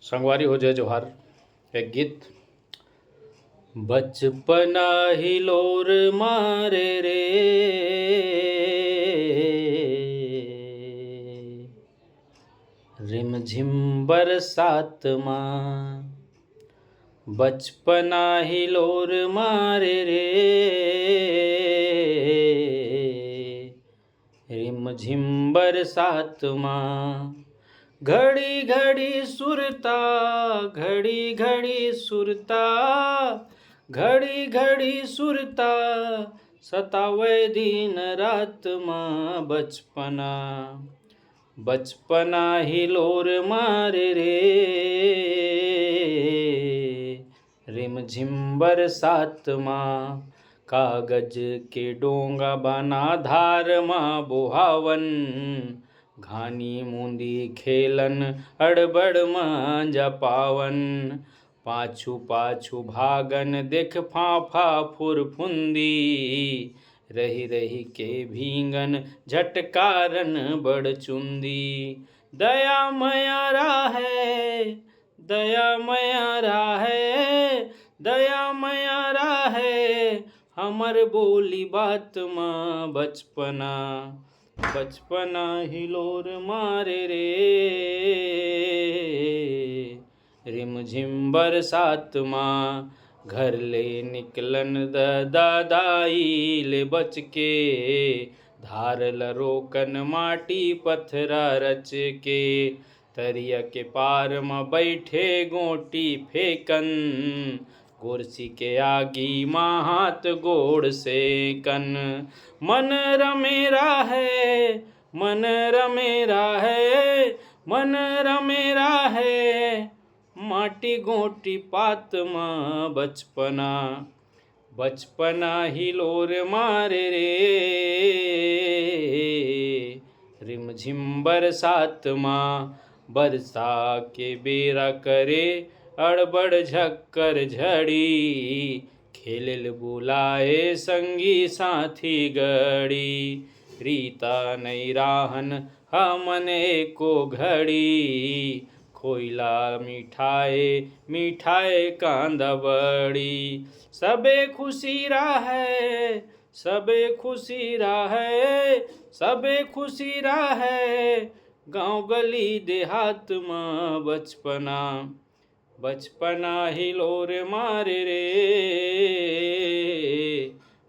संगवारी हो जय जोहार। एक गीत। बचपना हिलोर मारे रे, रिमझिम बरसात माँ। बचपना हिलोर मारे रे, रिमझिम बरसात माँ। घड़ी घड़ी सुरता, घड़ी घड़ी सुरता, घड़ी घड़ी सुरता, सतावे दिन रात माँ। बचपना बचपना हिलोर मारे रे, रिमझिम बरसात माँ। कागज के डोंगा बना धार माँ बोहावन, घानी मूंदी खेलन अड़बड़ माँ जपावन। पाछू पाछू भागन देख फाफा फुरफुंदी, रही रही के भींगन झटकारन बड़ चुंदी। दया मया राहे, दया मया राहे, दया मया राहे, हमर बोली बात माँ। बचपना बचपना हिलोर मारे रे, रिमझिम बरसात माँ। घर ले निकलन दादाई ले बच के, धार लरोकन माटी पत्थरा रच के। तरिया के पार में बैठे गोटी फेकन, कुर्सी के आगी माँ हाथ गोड़ से कन। मन रमेरा है, मन रमेरा है, मन रमेरा है, माटी गोटी पात माँ। बचपना बचपना हिलोर मारे रे, रिमझिम बरसात माँ। बरसा के बेरा करे अड़बड़ झक्कर झड़ी, खेलिल बुलाए संगी साथी गड़ी। रीता नहीं राहन हमने को घड़ी, खोइला मिठाए मिठाए कांदा बड़ी। सबे खुशी राहे, सबे खुशी राहे, सबे खुशी राहे, गाँव गली देहात माँ। बचपना बचपना हिलोर मारे रे,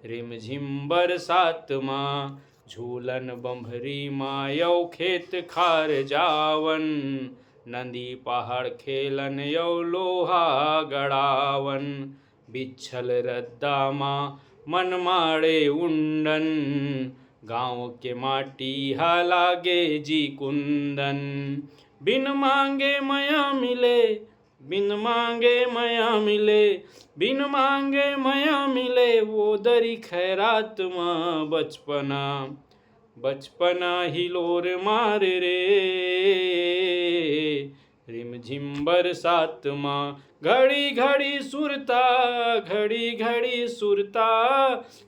रिमझिम बरसात माँ। झूलन बम्भरी माँ यौ खेत खार जावन, नदी पहाड़ खेलन यौ लोहा गड़ावन। बिछल रद्दा माँ मन माड़े उंडन, गाँव के माटी हा लागे जी कुंदन। बिन मांगे मया मिले, बिन मांगे मया मिले, बिन मांगे मया मिले, वो दरी खैरात माँ। बचपना बचपना हिलोर मारे रे, रिमझिम बरसात माँ। घड़ी घड़ी सुरता, घड़ी घड़ी सुरता,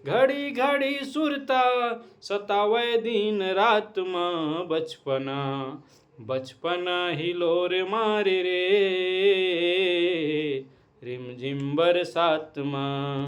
घड़ी घड़ी सुरता, सतावे दिन रात माँ। बचपना बचपना हिलोर मारे रे, रिमझिम बरसात माँ।